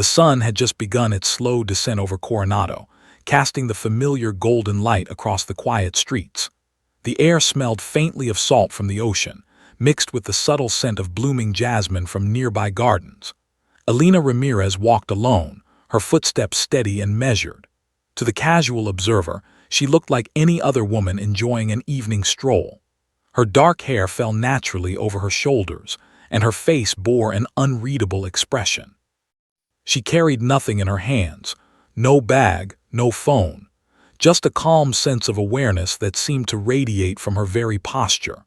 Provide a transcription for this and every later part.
The sun had just begun its slow descent over Coronado, casting the familiar golden light across the quiet streets. The air smelled faintly of salt from the ocean, mixed with the subtle scent of blooming jasmine from nearby gardens. Elena Ramirez walked alone, her footsteps steady and measured. To the casual observer, she looked like any other woman enjoying an evening stroll. Her dark hair fell naturally over her shoulders, and her face bore an unreadable expression. She carried nothing in her hands, no bag, no phone, just a calm sense of awareness that seemed to radiate from her very posture.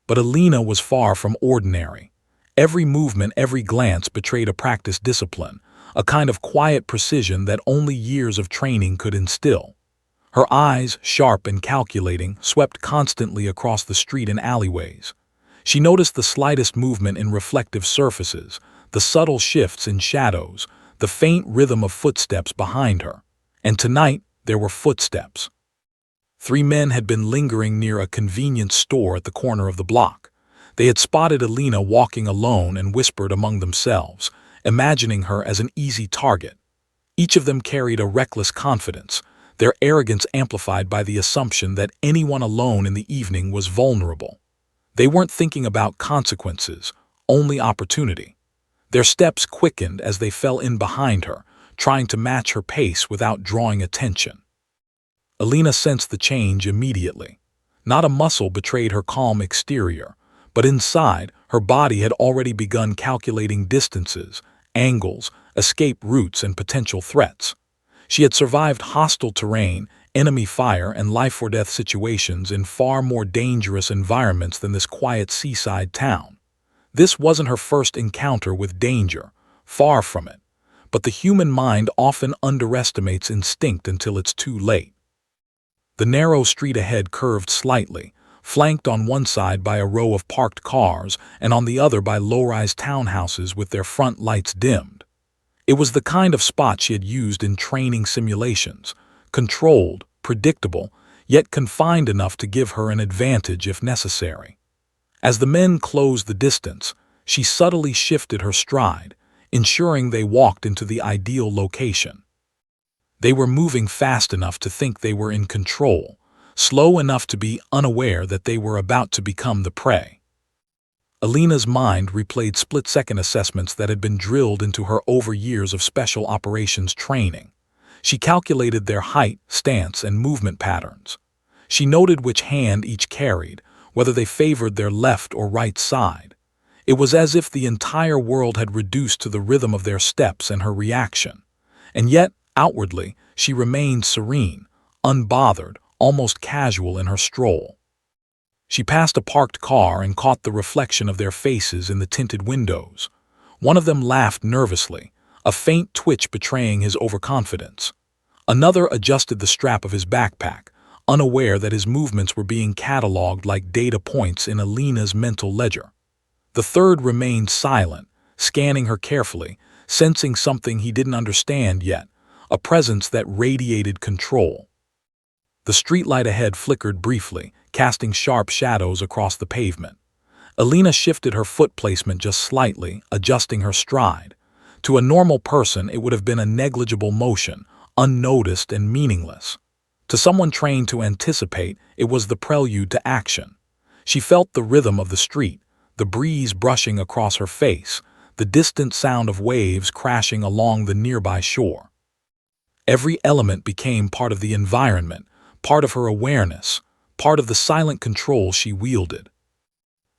But Elena was far from ordinary. Every movement, every glance betrayed a practiced discipline, a kind of quiet precision that only years of training could instill. Her eyes, sharp and calculating, swept constantly across the street and alleyways. She noticed the slightest movement in reflective surfaces, the subtle shifts in shadows, the faint rhythm of footsteps behind her. And tonight, there were footsteps. 3 men had been lingering near a convenience store at the corner of the block. They had spotted Elena walking alone and whispered among themselves, imagining her as an easy target. Each of them carried a reckless confidence, their arrogance amplified by the assumption that anyone alone in the evening was vulnerable. They weren't thinking about consequences, only opportunity. Their steps quickened as they fell in behind her, trying to match her pace without drawing attention. Elena sensed the change immediately. Not a muscle betrayed her calm exterior, but inside, her body had already begun calculating distances, angles, escape routes, and potential threats. She had survived hostile terrain, enemy fire, and life-or-death situations in far more dangerous environments than this quiet seaside town. This wasn't her first encounter with danger, far from it, but the human mind often underestimates instinct until it's too late. The narrow street ahead curved slightly, flanked on one side by a row of parked cars and on the other by low-rise townhouses with their front lights dimmed. It was the kind of spot she had used in training simulations, controlled, predictable, yet confined enough to give her an advantage if necessary. As the men closed the distance, she subtly shifted her stride, ensuring they walked into the ideal location. They were moving fast enough to think they were in control, slow enough to be unaware that they were about to become the prey. Elena's mind replayed split-second assessments that had been drilled into her over years of special operations training. She calculated their height, stance, and movement patterns. She noted which hand each carried, whether they favored their left or right side. It was as if the entire world had reduced to the rhythm of their steps and her reaction. And yet, outwardly, she remained serene, unbothered, almost casual in her stroll. She passed a parked car and caught the reflection of their faces in the tinted windows. One of them laughed nervously, a faint twitch betraying his overconfidence. Another adjusted the strap of his backpack, unaware that his movements were being catalogued like data points in Elena's mental ledger. The third remained silent, scanning her carefully, sensing something he didn't understand yet, a presence that radiated control. The streetlight ahead flickered briefly, casting sharp shadows across the pavement. Elena shifted her foot placement just slightly, adjusting her stride. To a normal person, it would have been a negligible motion, unnoticed and meaningless. To someone trained to anticipate, it was the prelude to action. She felt the rhythm of the street, the breeze brushing across her face, the distant sound of waves crashing along the nearby shore. Every element became part of the environment, part of her awareness, part of the silent control she wielded.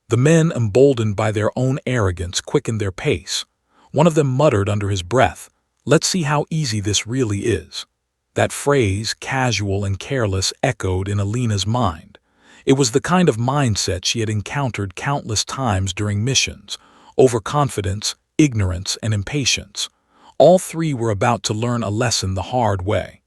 The men, emboldened by their own arrogance, quickened their pace. One of them muttered under his breath, "Let's see how easy this really is." That phrase, casual and careless, echoed in Elena's mind. It was the kind of mindset she had encountered countless times during missions: overconfidence, ignorance, and impatience. All 3 were about to learn a lesson the hard way.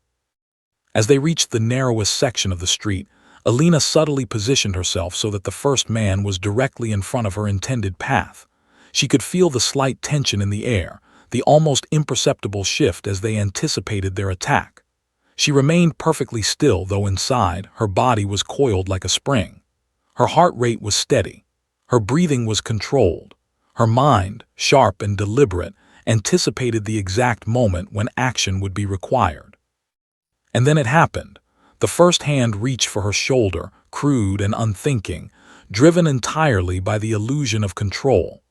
As they reached the narrowest section of the street, Elena subtly positioned herself so that the first man was directly in front of her intended path. She could feel the slight tension in the air, the almost imperceptible shift as they anticipated their attack. She remained perfectly still, though inside, her body was coiled like a spring. Her heart rate was steady. Her breathing was controlled. Her mind, sharp and deliberate, anticipated the exact moment when action would be required. And then it happened. The first hand reached for her shoulder, crude and unthinking, driven entirely by the illusion of control.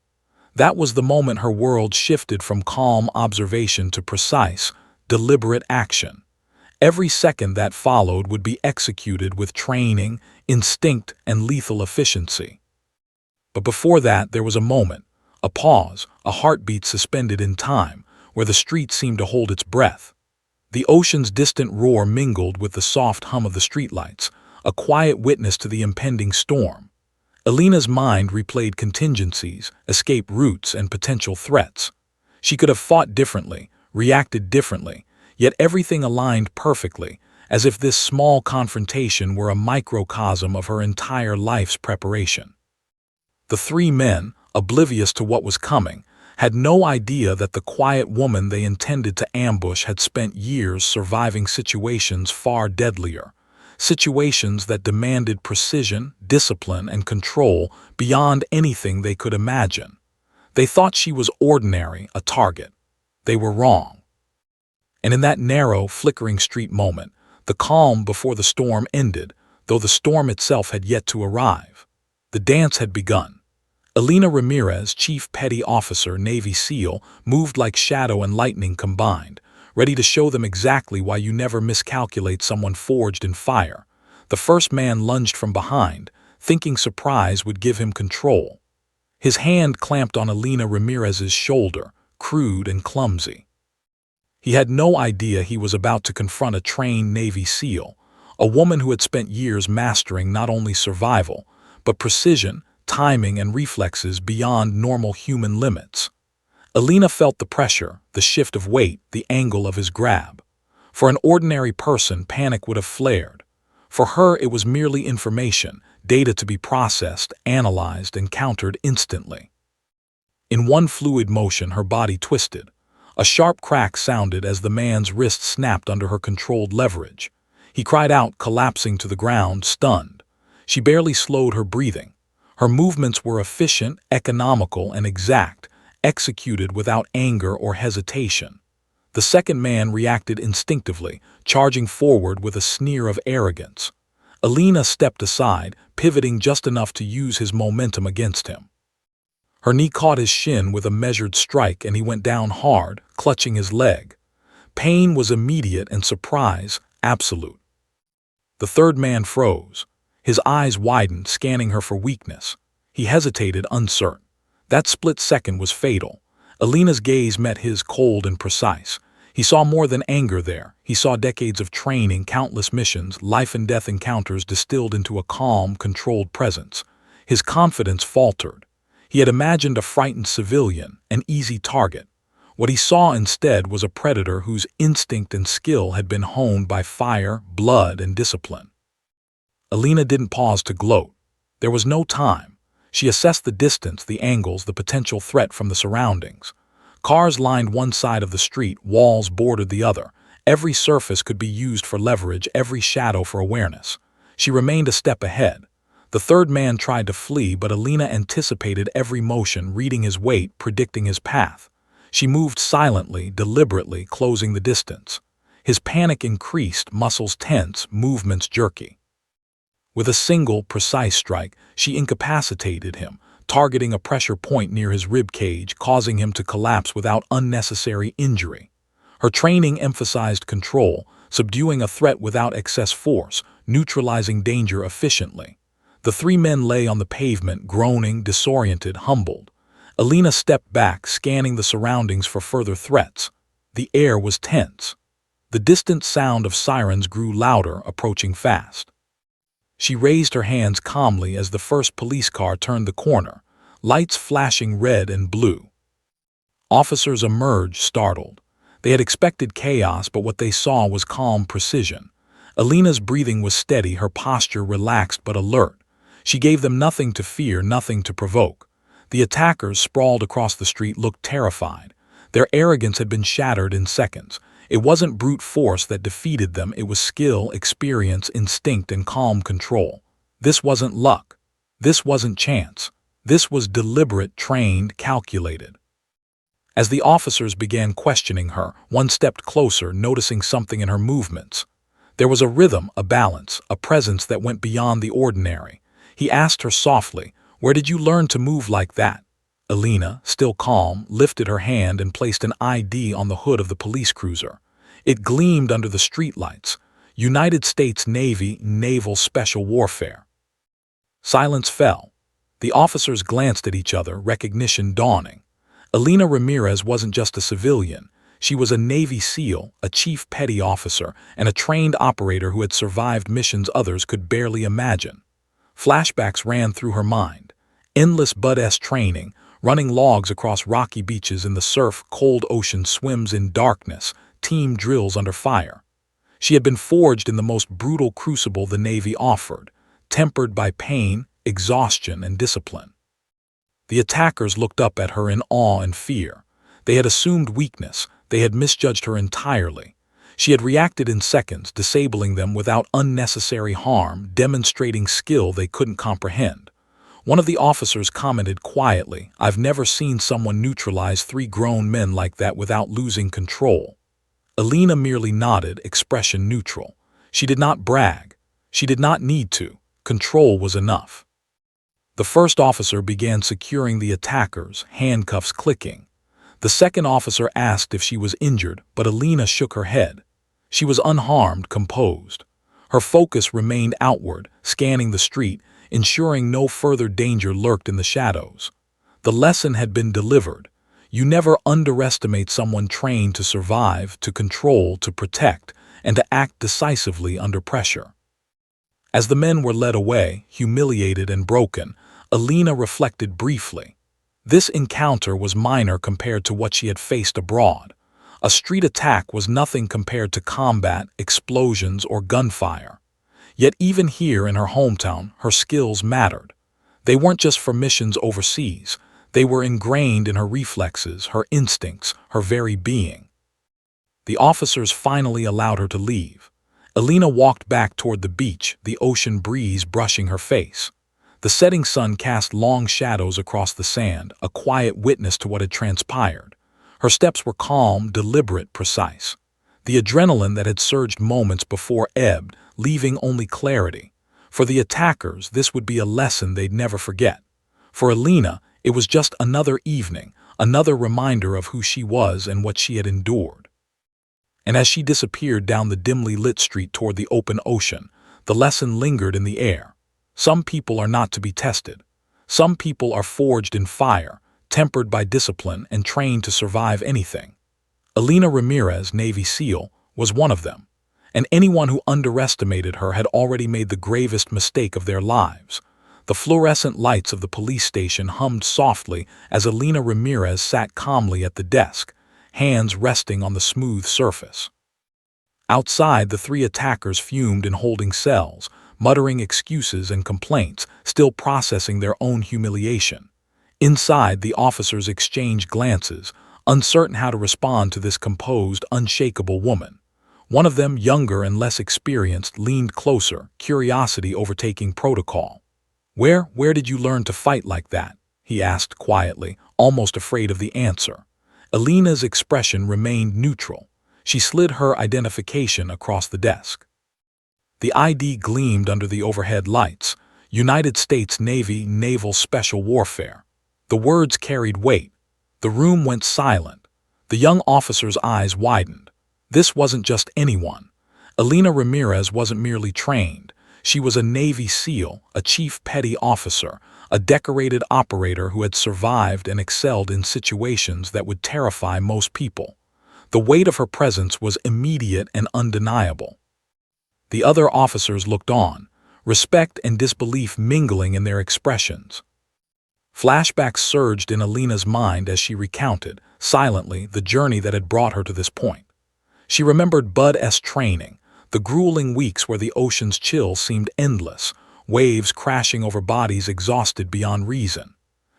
That was the moment her world shifted from calm observation to precise, deliberate action. Every second that followed would be executed with training, instinct, and lethal efficiency. But before that, there was a moment, a pause, a heartbeat suspended in time, where the street seemed to hold its breath. The ocean's distant roar mingled with the soft hum of the streetlights, a quiet witness to the impending storm. Alina's mind replayed contingencies, escape routes, and potential threats. She could have fought differently, reacted differently, yet everything aligned perfectly, as if this small confrontation were a microcosm of her entire life's preparation. The three men, oblivious to what was coming, had no idea that the quiet woman they intended to ambush had spent years surviving situations far deadlier, situations that demanded precision, discipline, and control beyond anything they could imagine. They thought she was ordinary, a target. They were wrong. And in that narrow, flickering street moment, the calm before the storm ended, though the storm itself had yet to arrive. The dance had begun. Alina Ramirez, Chief Petty Officer, Navy SEAL, moved like shadow and lightning combined, ready to show them exactly why you never miscalculate someone forged in fire. The first man lunged from behind, thinking surprise would give him control. His hand clamped on Alina Ramirez's shoulder, crude and clumsy. He had no idea he was about to confront a trained Navy SEAL, a woman who had spent years mastering not only survival, but precision, timing, and reflexes beyond normal human limits. Alina felt the pressure, the shift of weight, the angle of his grab. For an ordinary person, panic would have flared. For her, it was merely information, data to be processed, analyzed, and countered instantly. In one fluid motion, her body twisted. A sharp crack sounded as the man's wrist snapped under her controlled leverage. He cried out, collapsing to the ground, stunned. She barely slowed her breathing. Her movements were efficient, economical, and exact, executed without anger or hesitation. The second man reacted instinctively, charging forward with a sneer of arrogance. Alina stepped aside, pivoting just enough to use his momentum against him. Her knee caught his shin with a measured strike, and he went down hard, clutching his leg. Pain was immediate and surprise absolute. The third man froze. His eyes widened, scanning her for weakness. He hesitated, uncertain. That split second was fatal. Alina's gaze met his, cold and precise. He saw more than anger there. He saw decades of training, countless missions, life-and-death encounters distilled into a calm, controlled presence. His confidence faltered. He had imagined a frightened civilian, an easy target. What he saw instead was a predator whose instinct and skill had been honed by fire, blood, and discipline. Alina didn't pause to gloat. There was no time. She assessed the distance, the angles, the potential threat from the surroundings. Cars lined one side of the street, walls bordered the other. Every surface could be used for leverage, every shadow for awareness. She remained a step ahead. The third man tried to flee, but Alina anticipated every motion, reading his weight, predicting his path. She moved silently, deliberately, closing the distance. His panic increased, muscles tense, movements jerky. With a single, precise strike, she incapacitated him, targeting a pressure point near his rib cage, causing him to collapse without unnecessary injury. Her training emphasized control, subduing a threat without excess force, neutralizing danger efficiently. The three men lay on the pavement, groaning, disoriented, humbled. Alina stepped back, scanning the surroundings for further threats. The air was tense. The distant sound of sirens grew louder, approaching fast. She raised her hands calmly as the first police car turned the corner, lights flashing red and blue. Officers emerged, startled. They had expected chaos, but what they saw was calm precision. Alina's breathing was steady, her posture relaxed but alert. She gave them nothing to fear, nothing to provoke. The attackers, sprawled across the street, looked terrified. Their arrogance had been shattered in seconds. It wasn't brute force that defeated them, it was skill, experience, instinct, and calm control. This wasn't luck. This wasn't chance. This was deliberate, trained, calculated. As the officers began questioning her, one stepped closer, noticing something in her movements. There was a rhythm, a balance, a presence that went beyond the ordinary. He asked her softly, "Where did you learn to move like that?" Alina, still calm, lifted her hand and placed an ID on the hood of the police cruiser. It gleamed under the streetlights. United States Navy Naval Special Warfare. Silence fell. The officers glanced at each other, recognition dawning. Alina Ramirez wasn't just a civilian. She was a Navy SEAL, a chief petty officer, and a trained operator who had survived missions others could barely imagine. Flashbacks ran through her mind. Endless Bud-S training, running logs across rocky beaches in the surf, cold ocean swims in darkness, team drills under fire. She had been forged in the most brutal crucible the Navy offered, tempered by pain, exhaustion, and discipline. The attackers looked up at her in awe and fear. They had assumed weakness. They had misjudged her entirely. She had reacted in seconds, disabling them without unnecessary harm, demonstrating skill they couldn't comprehend. One of the officers commented quietly, "I've never seen someone neutralize 3 grown men like that without losing control." Alina merely nodded, expression neutral. She did not brag. She did not need to. Control was enough. The first officer began securing the attackers, handcuffs clicking. The second officer asked if she was injured, but Alina shook her head. She was unharmed, composed. Her focus remained outward, scanning the street, ensuring no further danger lurked in the shadows. The lesson had been delivered. You never underestimate someone trained to survive, to control, to protect, and to act decisively under pressure. As the men were led away, humiliated and broken, Alina reflected briefly. This encounter was minor compared to what she had faced abroad. A street attack was nothing compared to combat, explosions, or gunfire. Yet even here in her hometown, her skills mattered. They weren't just for missions overseas. They were ingrained in her reflexes, her instincts, her very being. The officers finally allowed her to leave. Alina walked back toward the beach, the ocean breeze brushing her face. The setting sun cast long shadows across the sand, a quiet witness to what had transpired. Her steps were calm, deliberate, precise. The adrenaline that had surged moments before ebbed, leaving only clarity. For the attackers, this would be a lesson they'd never forget. For Alina, it was just another evening, another reminder of who she was and what she had endured. And as she disappeared down the dimly lit street toward the open ocean, the lesson lingered in the air. Some people are not to be tested. Some people are forged in fire, tempered by discipline and trained to survive anything. Alina Ramirez, Navy SEAL, was one of them. And anyone who underestimated her had already made the gravest mistake of their lives. The fluorescent lights of the police station hummed softly as Alina Ramirez sat calmly at the desk, hands resting on the smooth surface. Outside, the 3 attackers fumed in holding cells, muttering excuses and complaints, still processing their own humiliation. Inside, the officers exchanged glances, uncertain how to respond to this composed, unshakable woman. One of them, younger and less experienced, leaned closer, curiosity overtaking protocol. Where did you learn to fight like that?" he asked quietly, almost afraid of the answer. Alina's expression remained neutral. She slid her identification across the desk. The ID gleamed under the overhead lights. United States Navy Naval Special Warfare. The words carried weight. The room went silent. The young officer's eyes widened. This wasn't just anyone. Alina Ramirez wasn't merely trained. She was a Navy SEAL, a chief petty officer, a decorated operator who had survived and excelled in situations that would terrify most people. The weight of her presence was immediate and undeniable. The other officers looked on, respect and disbelief mingling in their expressions. Flashbacks surged in Alina's mind as she recounted, silently, the journey that had brought her to this point. She remembered Bud-S training, the grueling weeks where the ocean's chill seemed endless, waves crashing over bodies exhausted beyond reason.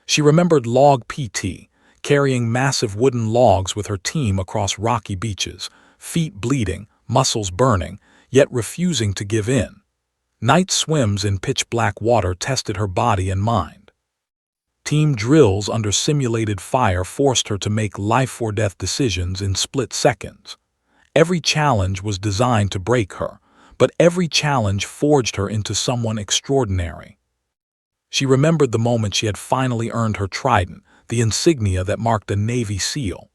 She remembered log PT, carrying massive wooden logs with her team across rocky beaches, feet bleeding, muscles burning, yet refusing to give in. Night swims in pitch-black water tested her body and mind. Team drills under simulated fire forced her to make life-or-death decisions in split seconds. Every challenge was designed to break her, but every challenge forged her into someone extraordinary. She remembered the moment she had finally earned her trident, the insignia that marked a Navy SEAL.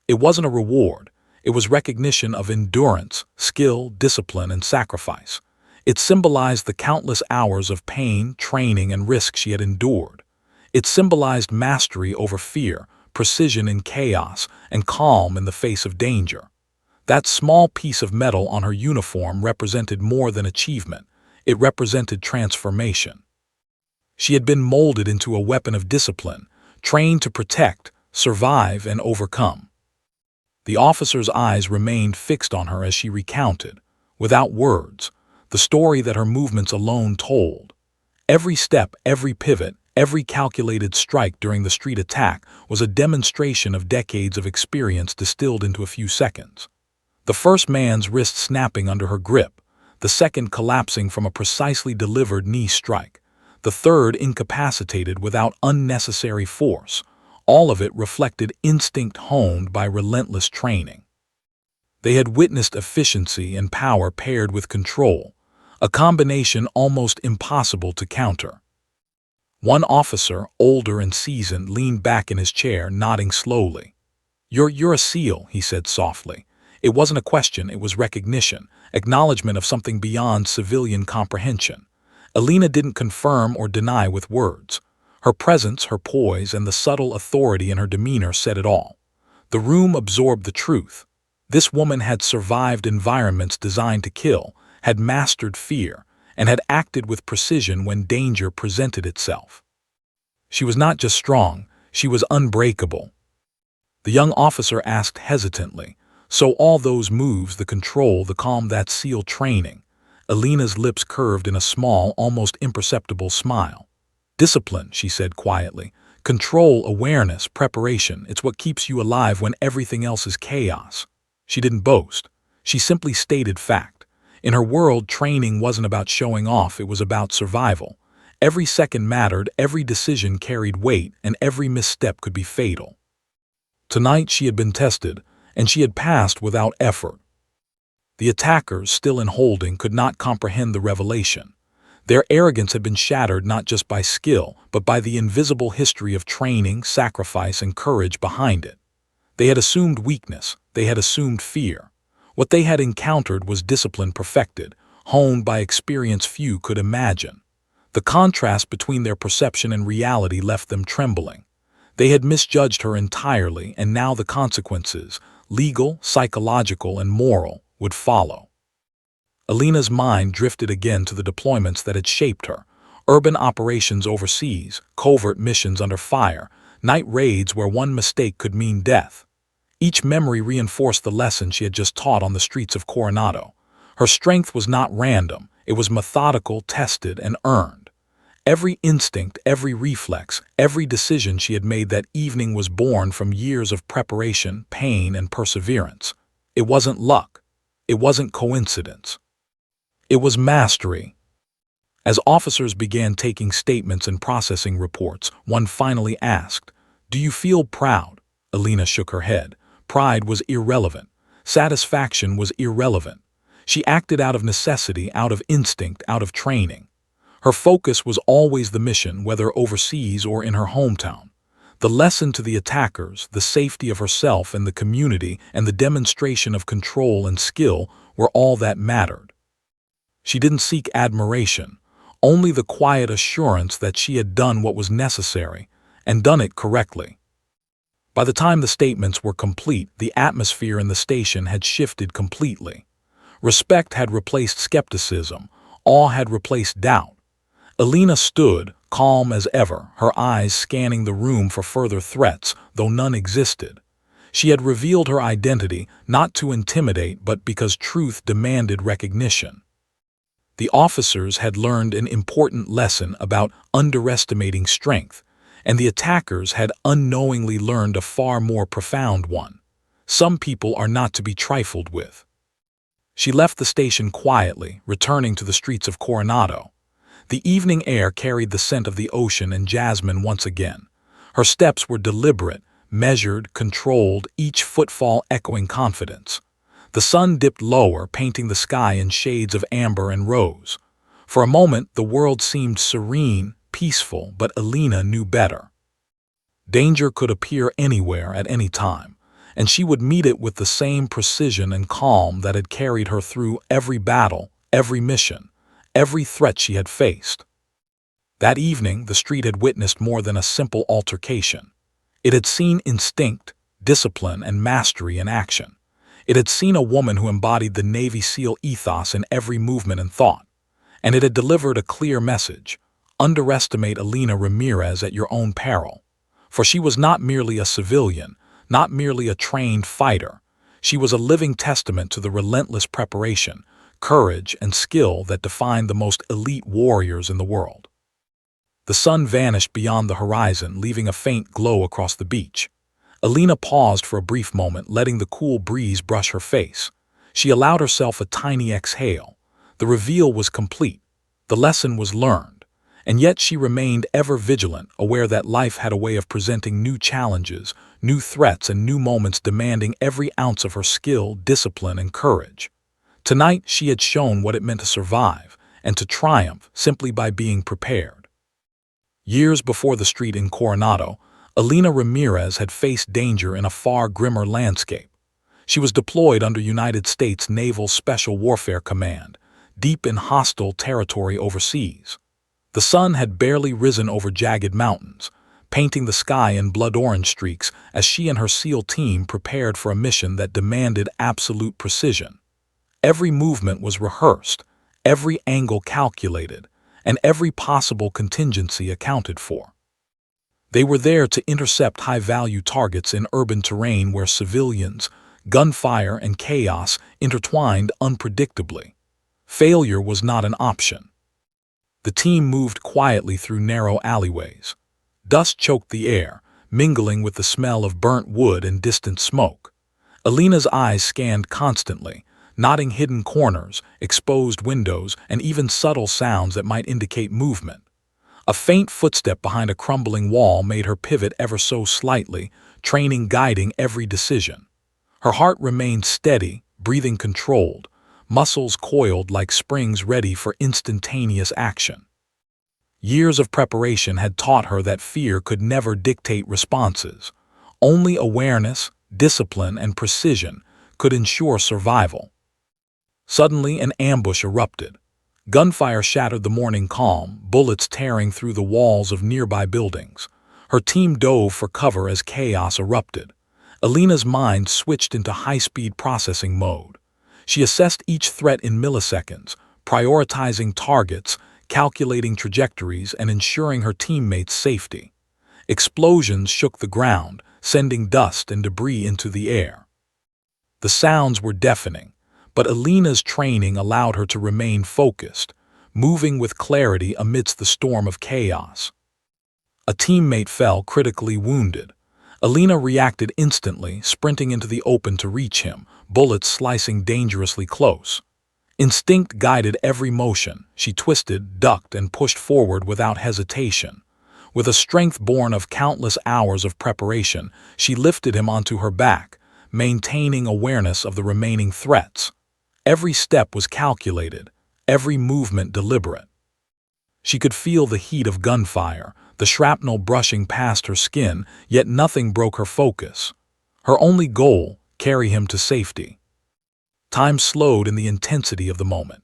It wasn't a reward. It was recognition of endurance, skill, discipline, and sacrifice. It symbolized the countless hours of pain, training, and risk she had endured. It symbolized mastery over fear, precision in chaos, and calm in the face of danger. That small piece of metal on her uniform represented more than achievement. It represented transformation. She had been molded into a weapon of discipline, trained to protect, survive, and overcome. The officer's eyes remained fixed on her as she recounted, without words, the story that her movements alone told. Every step, every pivot, every calculated strike during the street attack was a demonstration of decades of experience distilled into a few seconds. The first man's wrist snapping under her grip, the second collapsing from a precisely delivered knee strike, the third incapacitated without unnecessary force, all of it reflected instinct honed by relentless training. They had witnessed efficiency and power paired with control, a combination almost impossible to counter. One officer, older and seasoned, leaned back in his chair, nodding slowly. You're a SEAL," he said softly. It wasn't a question, it was recognition, acknowledgement of something beyond civilian comprehension. Alina didn't confirm or deny with words. Her presence, her poise, and the subtle authority in her demeanor said it all. The room absorbed the truth. This woman had survived environments designed to kill, had mastered fear, and had acted with precision when danger presented itself. She was not just strong, she was unbreakable. The young officer asked hesitantly, "So all those moves, the control, the calm, that SEAL training?" Alina's lips curved in a small, almost imperceptible smile. "Discipline," she said quietly. "Control, awareness, preparation. It's what keeps you alive when everything else is chaos." She didn't boast. She simply stated fact. In her world, training wasn't about showing off, it was about survival. Every second mattered, every decision carried weight, and every misstep could be fatal. Tonight she had been tested, and she had passed without effort. The attackers, still in holding, could not comprehend the revelation. Their arrogance had been shattered not just by skill, but by the invisible history of training, sacrifice, and courage behind it. They had assumed weakness, they had assumed fear. What they had encountered was discipline perfected, honed by experience few could imagine. The contrast between their perception and reality left them trembling. They had misjudged her entirely, and now the consequences, legal, psychological, and moral, would follow. Alina's mind drifted again to the deployments that had shaped her: urban operations overseas, covert missions under fire, night raids where one mistake could mean death. Each memory reinforced the lesson she had just taught on the streets of Coronado. Her strength was not random, it was methodical, tested, and earned. Every instinct, every reflex, every decision she had made that evening was born from years of preparation, pain, and perseverance. It wasn't luck. It wasn't coincidence. It was mastery. As officers began taking statements and processing reports, one finally asked, "Do you feel proud?" Alina shook her head. Pride was irrelevant. Satisfaction was irrelevant. She acted out of necessity, out of instinct, out of training. Her focus was always the mission, whether overseas or in her hometown. The lesson to the attackers, the safety of herself and the community, and the demonstration of control and skill were all that mattered. She didn't seek admiration, only the quiet assurance that she had done what was necessary, and done it correctly. By the time the statements were complete, the atmosphere in the station had shifted completely. Respect had replaced skepticism, awe had replaced doubt. Alina stood, calm as ever, her eyes scanning the room for further threats, though none existed. She had revealed her identity, not to intimidate, but because truth demanded recognition. The officers had learned an important lesson about underestimating strength, and the attackers had unknowingly learned a far more profound one. Some people are not to be trifled with. She left the station quietly, returning to the streets of Coronado. The evening air carried the scent of the ocean and jasmine once again. Her steps were deliberate, measured, controlled, each footfall echoing confidence. The sun dipped lower, painting the sky in shades of amber and rose. For a moment, the world seemed serene, peaceful, but Alina knew better. Danger could appear anywhere at any time, and she would meet it with the same precision and calm that had carried her through every battle, every mission, every threat she had faced. That evening, the street had witnessed more than a simple altercation. It had seen instinct, discipline, and mastery in action. It had seen a woman who embodied the Navy SEAL ethos in every movement and thought. And it had delivered a clear message: underestimate Alina Ramirez at your own peril. For she was not merely a civilian, not merely a trained fighter. She was a living testament to the relentless preparation, courage, and skill that defined the most elite warriors in the world. The sun vanished beyond the horizon, leaving a faint glow across the beach. Alina paused for a brief moment, letting the cool breeze brush her face. She allowed herself a tiny exhale. The reveal was complete. The lesson was learned. And yet she remained ever vigilant, aware that life had a way of presenting new challenges, new threats, and new moments demanding every ounce of her skill, discipline, and courage. Tonight she had shown what it meant to survive, and to triumph simply by being prepared. Years before the street in Coronado, Alina Ramirez had faced danger in a far grimmer landscape. She was deployed under United States Naval Special Warfare Command, deep in hostile territory overseas. The sun had barely risen over jagged mountains, painting the sky in blood-orange streaks as she and her SEAL team prepared for a mission that demanded absolute precision. Every movement was rehearsed, every angle calculated, and every possible contingency accounted for. They were there to intercept high-value targets in urban terrain where civilians, gunfire, and chaos intertwined unpredictably. Failure was not an option. The team moved quietly through narrow alleyways. Dust choked the air, mingling with the smell of burnt wood and distant smoke. Alina's eyes scanned constantly, noting hidden corners, exposed windows, and even subtle sounds that might indicate movement. A faint footstep behind a crumbling wall made her pivot ever so slightly, training guiding every decision. Her heart remained steady, breathing controlled, muscles coiled like springs ready for instantaneous action. Years of preparation had taught her that fear could never dictate responses. Only awareness, discipline, and precision could ensure survival. Suddenly, an ambush erupted. Gunfire shattered the morning calm, bullets tearing through the walls of nearby buildings. Her team dove for cover as chaos erupted. Alina's mind switched into high-speed processing mode. She assessed each threat in milliseconds, prioritizing targets, calculating trajectories, and ensuring her teammates' safety. Explosions shook the ground, sending dust and debris into the air. The sounds were deafening, but Alina's training allowed her to remain focused, moving with clarity amidst the storm of chaos. A teammate fell, critically wounded. Alina reacted instantly, sprinting into the open to reach him, bullets slicing dangerously close. Instinct guided every motion. She twisted, ducked, and pushed forward without hesitation. With a strength born of countless hours of preparation, she lifted him onto her back, maintaining awareness of the remaining threats. Every step was calculated, every movement deliberate. She could feel the heat of gunfire, the shrapnel brushing past her skin, yet nothing broke her focus. Her only goal: carry him to safety. Time slowed in the intensity of the moment.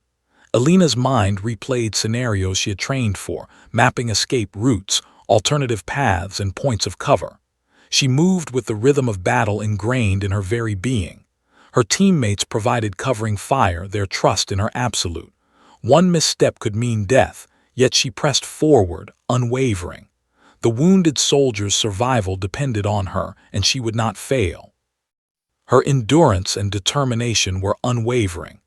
Alina's mind replayed scenarios she had trained for, mapping escape routes, alternative paths, and points of cover. She moved with the rhythm of battle ingrained in her very being. Her teammates provided covering fire, their trust in her absolute. One misstep could mean death, yet she pressed forward, unwavering. The wounded soldier's survival depended on her, and she would not fail. Her endurance and determination were unwavering,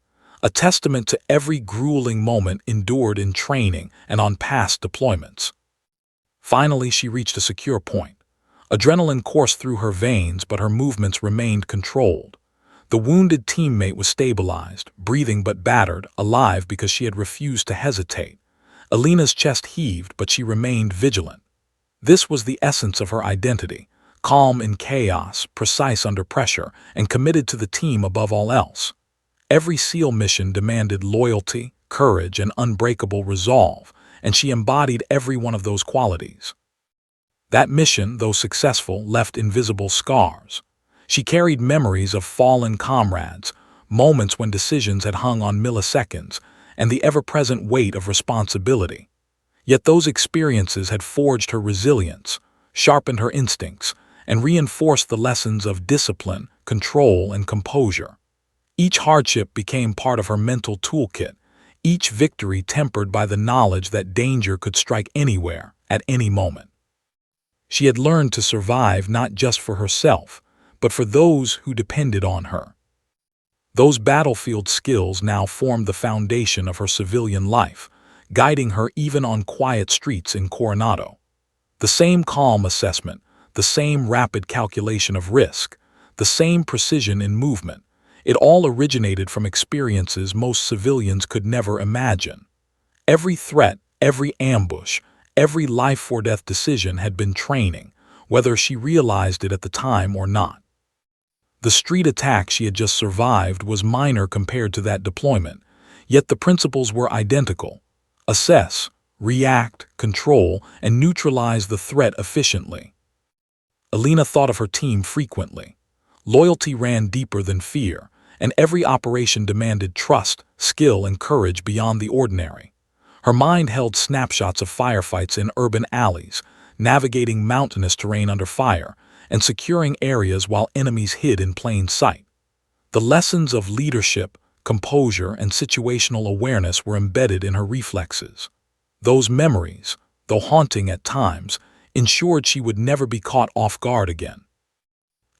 a testament to every grueling moment endured in training and on past deployments. Finally, she reached a secure point. Adrenaline coursed through her veins, but her movements remained controlled. The wounded teammate was stabilized, breathing but battered, alive because she had refused to hesitate. Alina's chest heaved, but she remained vigilant. This was the essence of her identity: calm in chaos, precise under pressure, and committed to the team above all else. Every SEAL mission demanded loyalty, courage, and unbreakable resolve, and she embodied every one of those qualities. That mission, though successful, left invisible scars. She carried memories of fallen comrades, moments when decisions had hung on milliseconds, and the ever-present weight of responsibility. Yet those experiences had forged her resilience, sharpened her instincts, and reinforced the lessons of discipline, control, and composure. Each hardship became part of her mental toolkit, each victory tempered by the knowledge that danger could strike anywhere, at any moment. She had learned to survive not just for herself, but for those who depended on her. Those battlefield skills now formed the foundation of her civilian life, guiding her even on quiet streets in Coronado. The same calm assessment, the same rapid calculation of risk, the same precision in movement, it all originated from experiences most civilians could never imagine. Every threat, every ambush, every life-or-death decision had been training, whether she realized it at the time or not. The street attack she had just survived was minor compared to that deployment, yet the principles were identical: assess, react, control, and neutralize the threat efficiently. Alina thought of her team frequently. Loyalty ran deeper than fear, and every operation demanded trust, skill, and courage beyond the ordinary. Her mind held snapshots of firefights in urban alleys, navigating mountainous terrain under fire, and securing areas while enemies hid in plain sight. The lessons of leadership, composure, and situational awareness were embedded in her reflexes. Those memories, though haunting at times, ensured she would never be caught off guard again.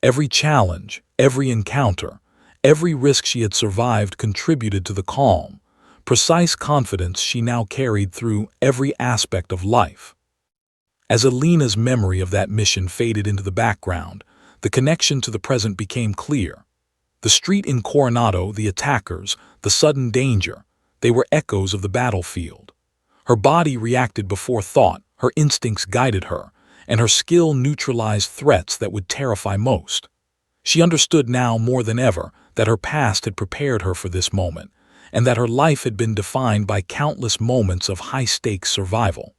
Every challenge, every encounter, every risk she had survived contributed to the calm, precise confidence she now carried through every aspect of life. As Alina's memory of that mission faded into the background, the connection to the present became clear. The street in Coronado, the attackers, the sudden danger, they were echoes of the battlefield. Her body reacted before thought, her instincts guided her, and her skill neutralized threats that would terrify most. She understood now more than ever that her past had prepared her for this moment, and that her life had been defined by countless moments of high-stakes survival.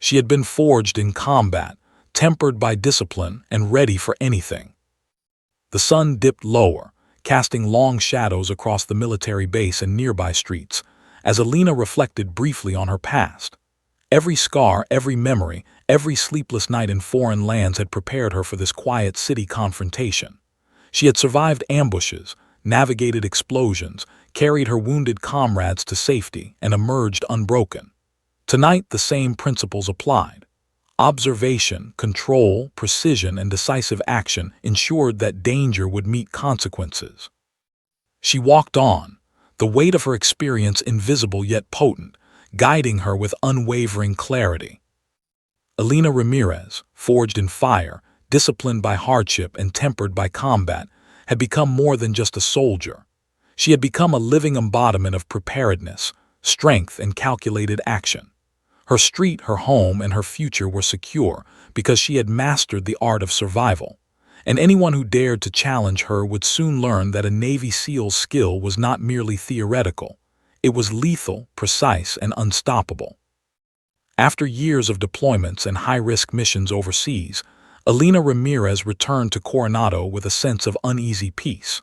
She had been forged in combat, tempered by discipline, and ready for anything. The sun dipped lower, casting long shadows across the military base and nearby streets, as Alina reflected briefly on her past. Every scar, every memory, every sleepless night in foreign lands had prepared her for this quiet city confrontation. She had survived ambushes, navigated explosions, carried her wounded comrades to safety, and emerged unbroken. Tonight, the same principles applied. Observation, control, precision, and decisive action ensured that danger would meet consequences. She walked on, the weight of her experience invisible yet potent, guiding her with unwavering clarity. Alina Ramirez, forged in fire, disciplined by hardship, and tempered by combat, had become more than just a soldier. She had become a living embodiment of preparedness, strength, and calculated action. Her street, her home, and her future were secure because she had mastered the art of survival. And anyone who dared to challenge her would soon learn that a Navy SEAL's skill was not merely theoretical. It was lethal, precise, and unstoppable. After years of deployments and high-risk missions overseas, Alina Ramirez returned to Coronado with a sense of uneasy peace.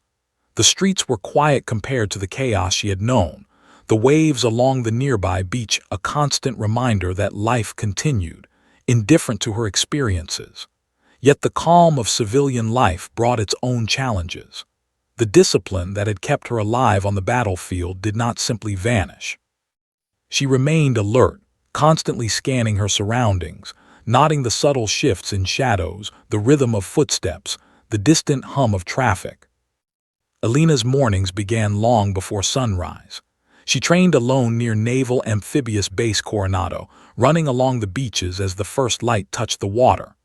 The streets were quiet compared to the chaos she had known, the waves along the nearby beach a constant reminder that life continued, indifferent to her experiences. Yet the calm of civilian life brought its own challenges. The discipline that had kept her alive on the battlefield did not simply vanish. She remained alert, constantly scanning her surroundings, noting the subtle shifts in shadows, the rhythm of footsteps, the distant hum of traffic. Alina's mornings began long before sunrise. She trained alone near Naval Amphibious Base Coronado, running along the beaches as the first light touched the water.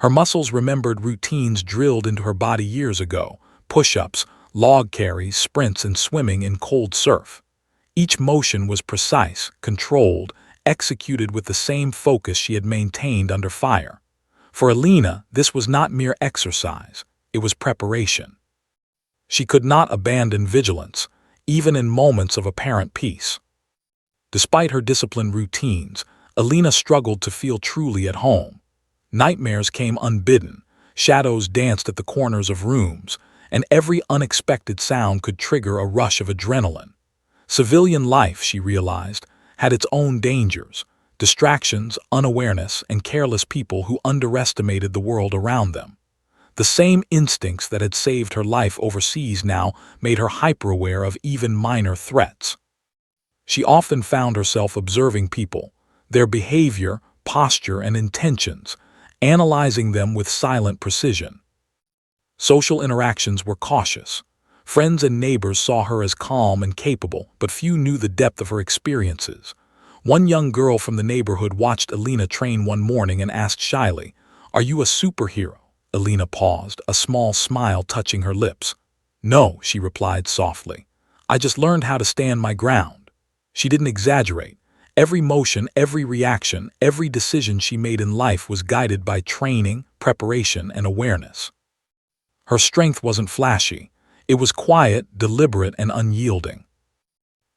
Her muscles remembered routines drilled into her body years ago: push-ups, log carries, sprints, and swimming in cold surf. Each motion was precise, controlled, executed with the same focus she had maintained under fire. For Alina, this was not mere exercise, it was preparation. She could not abandon vigilance, even in moments of apparent peace. Despite her disciplined routines, Alina struggled to feel truly at home. Nightmares came unbidden, shadows danced at the corners of rooms, and every unexpected sound could trigger a rush of adrenaline. Civilian life, she realized, had its own dangers: distractions, unawareness, and careless people who underestimated the world around them. The same instincts that had saved her life overseas now made her hyper-aware of even minor threats. She often found herself observing people, their behavior, posture, and intentions, analyzing them with silent precision. Social interactions were cautious. Friends and neighbors saw her as calm and capable, but few knew the depth of her experiences. One young girl from the neighborhood watched Alina train one morning and asked shyly, "Are you a superhero?" Alina paused, a small smile touching her lips. "No," she replied softly. "I just learned how to stand my ground." She didn't exaggerate. Every motion, every reaction, every decision she made in life was guided by training, preparation, and awareness. Her strength wasn't flashy. It was quiet, deliberate, and unyielding.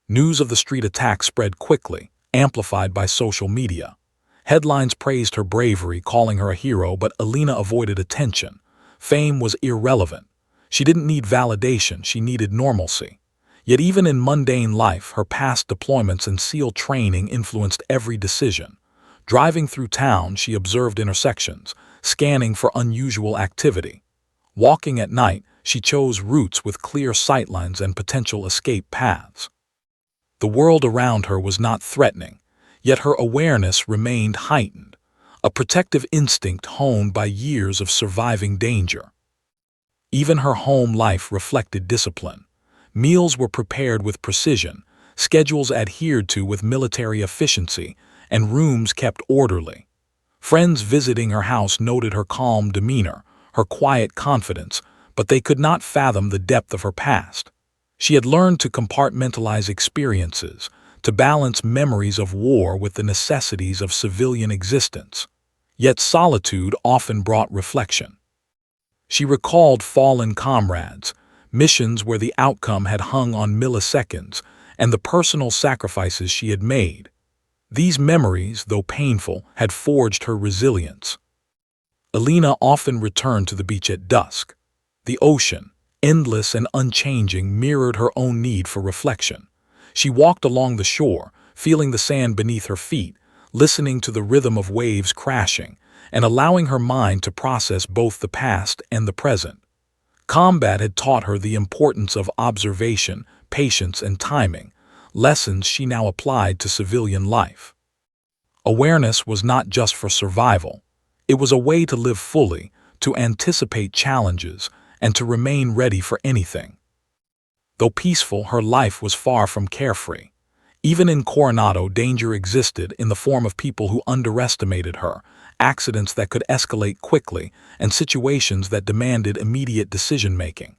News of the street attack spread quickly, amplified by social media. Headlines praised her bravery, calling her a hero, but Alina avoided attention. Fame was irrelevant. She didn't need validation, she needed normalcy. Yet even in mundane life, her past deployments and SEAL training influenced every decision. Driving through town, she observed intersections, scanning for unusual activity. Walking at night, she chose routes with clear sightlines and potential escape paths. The world around her was not threatening, yet her awareness remained heightened, a protective instinct honed by years of surviving danger. Even her home life reflected discipline. Meals were prepared with precision, schedules adhered to with military efficiency, and rooms kept orderly. Friends visiting her house noted her calm demeanor, her quiet confidence, but they could not fathom the depth of her past. She had learned to compartmentalize experiences, to balance memories of war with the necessities of civilian existence. Yet solitude often brought reflection. She recalled fallen comrades, missions where the outcome had hung on milliseconds, and the personal sacrifices she had made. These memories, though painful, had forged her resilience. Alina often returned to the beach at dusk. The ocean, endless and unchanging, mirrored her own need for reflection. She walked along the shore, feeling the sand beneath her feet, listening to the rhythm of waves crashing, and allowing her mind to process both the past and the present. Combat had taught her the importance of observation, patience, and timing, lessons she now applied to civilian life. Awareness was not just for survival. It was a way to live fully, to anticipate challenges, and to remain ready for anything. Though peaceful, her life was far from carefree. Even in Coronado, danger existed in the form of people who underestimated her, accidents that could escalate quickly, and situations that demanded immediate decision-making.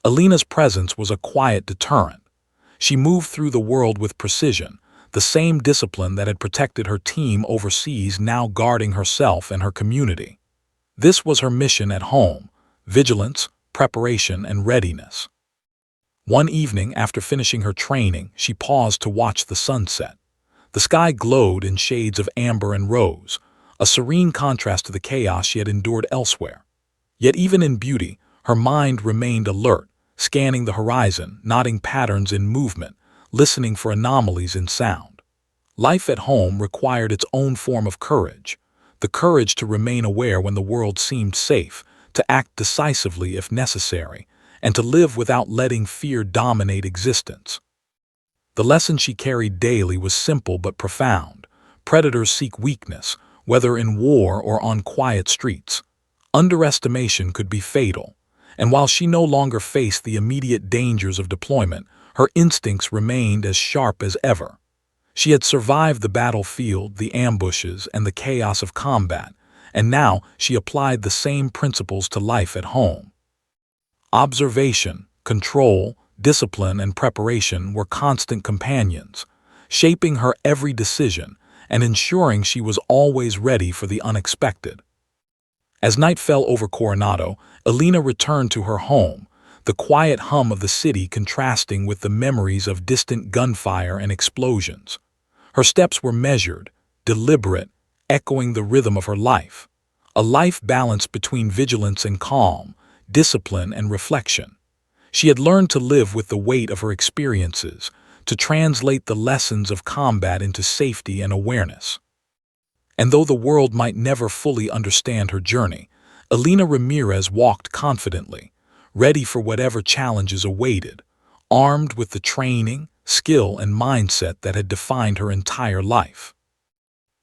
Alina's presence was a quiet deterrent. She moved through the world with precision, the same discipline that had protected her team overseas now guarding herself and her community. This was her mission at home: vigilance, preparation, and readiness. One evening, after finishing her training, she paused to watch the sunset. The sky glowed in shades of amber and rose, a serene contrast to the chaos she had endured elsewhere. Yet even in beauty, her mind remained alert, scanning the horizon, noting patterns in movement, listening for anomalies in sound. Life at home required its own form of courage, the courage to remain aware when the world seemed safe, to act decisively if necessary, and to live without letting fear dominate existence. The lesson she carried daily was simple but profound. Predators seek weakness, whether in war or on quiet streets. Underestimation could be fatal, and while she no longer faced the immediate dangers of deployment, her instincts remained as sharp as ever. She had survived the battlefield, the ambushes, and the chaos of combat, and now she applied the same principles to life at home. Observation, control, discipline, and preparation were constant companions, shaping her every decision and ensuring she was always ready for the unexpected. As night fell over Coronado, Alina returned to her home, the quiet hum of the city contrasting with the memories of distant gunfire and explosions. Her steps were measured, deliberate, echoing the rhythm of her life, a life balanced between vigilance and calm, discipline and reflection. She had learned to live with the weight of her experiences, to translate the lessons of combat into safety and awareness. And though the world might never fully understand her journey, Alina Ramirez walked confidently, ready for whatever challenges awaited, armed with the training, skill, and mindset that had defined her entire life.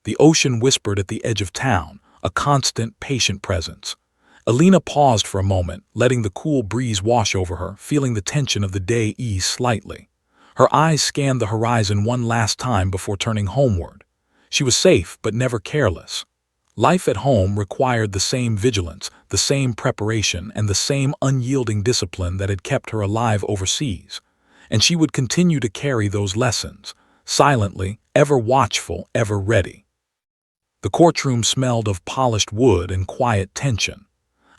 The ocean whispered at the edge of town, a constant, patient presence. Alina paused for a moment, letting the cool breeze wash over her, feeling the tension of the day ease slightly. Her eyes scanned the horizon one last time before turning homeward. She was safe but never careless. Life at home required the same vigilance, the same preparation, and the same unyielding discipline that had kept her alive overseas. And she would continue to carry those lessons, silently, ever watchful, ever ready. The courtroom smelled of polished wood and quiet tension.